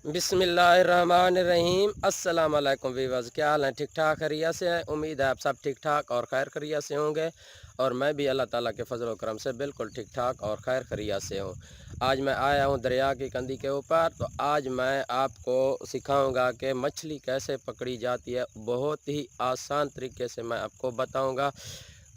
बिस्मिल्लाहिर्रहमानिर्रहीम। अस्सलाम वालेकुम वीवर्स, क्या हाल है? ठीक ठाक खैरियत से हैं? उम्मीद है आप सब ठीक ठाक और खैर खैरियत से होंगे और मैं भी अल्लाह ताला के फजल व करम से बिल्कुल ठीक ठाक और खैर खैरियत से हूँ। आज मैं आया हूँ दरिया की कंदी के ऊपर। तो आज मैं आपको सिखाऊंगा कि मछली कैसे पकड़ी जाती है। बहुत ही आसान तरीके से मैं आपको बताऊँगा।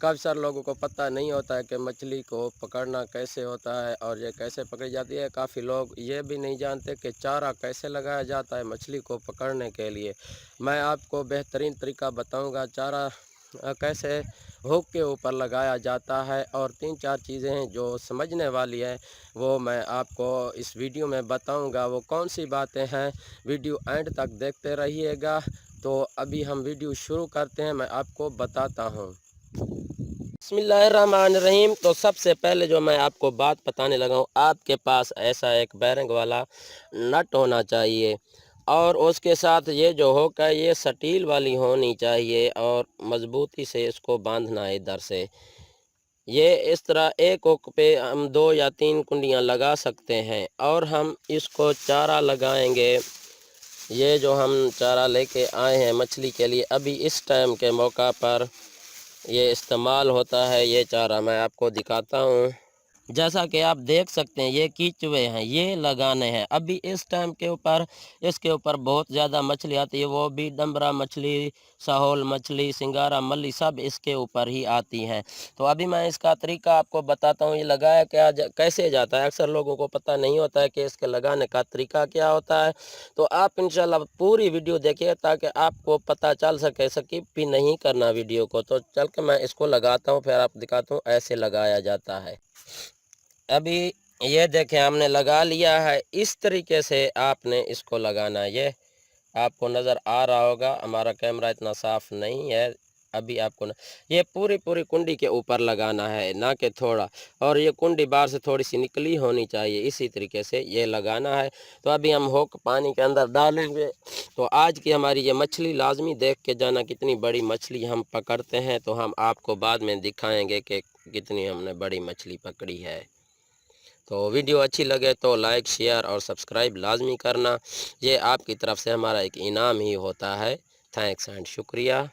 काफ़ी सारे लोगों को पता नहीं होता है कि मछली को पकड़ना कैसे होता है और ये कैसे पकड़ी जाती है। काफ़ी लोग ये भी नहीं जानते कि चारा कैसे लगाया जाता है मछली को पकड़ने के लिए। मैं आपको बेहतरीन तरीका बताऊंगा चारा कैसे हुक के ऊपर लगाया जाता है, और 3-4 चीज़ें हैं जो समझने वाली है, वो मैं आपको इस वीडियो में बताऊंगा। वो कौन सी बातें हैं, वीडियो एंड तक देखते रहिएगा। तो अभी हम वीडियो शुरू करते हैं, मैं आपको बताता हूँ। बिस्मिल्लाहिर्रहमानिर्रहीम। तो सबसे पहले जो मैं आपको बात बताने लगा हूँ, आपके पास ऐसा एक बैरिंग वाला नट होना चाहिए और उसके साथ ये जो हुक है ये स्टील वाली होनी चाहिए और मज़बूती से इसको बांधना है इधर से। ये इस तरह एक हुक पे हम 2 या 3 कुंडियाँ लगा सकते हैं और हम इसको चारा लगाएंगे। ये जो हम चारा लेके आए हैं मछली के लिए, अभी इस टाइम के मौका पर ये इस्तेमाल होता है। ये चारा मैं आपको दिखाता हूँ। जैसा कि आप देख सकते हैं ये कीचुए हैं, ये लगाने हैं अभी इस टाइम के ऊपर। इसके ऊपर बहुत ज़्यादा मछली आती है, वो भी डंबरा मछली, साहौल मछली, सिंगारा मल्ली सब इसके ऊपर ही आती हैं। तो अभी मैं इसका तरीका आपको बताता हूँ। ये लगाया कैसे जाता है। अक्सर लोगों को पता नहीं होता है कि इसके लगाने का तरीका क्या होता है। तो आप इंशाल्लाह पूरी वीडियो देखिए ताकि आपको पता चल सके, स्किप भी नहीं करना वीडियो को। तो चल के मैं इसको लगाता हूँ, फिर आप दिखाता हूँ ऐसे लगाया जाता है। अभी ये देखें हमने लगा लिया है। इस तरीके से आपने इसको लगाना है। ये आपको नज़र आ रहा होगा, हमारा कैमरा इतना साफ़ नहीं है अभी आपको ये पूरी कुंडी के ऊपर लगाना है, ना कि थोड़ा। और ये कुंडी बाहर से थोड़ी सी निकली होनी चाहिए, इसी तरीके से ये लगाना है। तो अभी हम हुक पानी के अंदर डालेंगे। तो आज की हमारी ये मछली लाजमी देख के जाना कितनी बड़ी मछली हम पकड़ते हैं। तो हम आपको बाद में दिखाएंगे कि कितनी हमने बड़ी मछली पकड़ी है। तो वीडियो अच्छी लगे तो लाइक, शेयर और सब्सक्राइब लाजमी करना। ये आपकी तरफ से हमारा एक इनाम ही होता है। थैंक्स एंड शुक्रिया।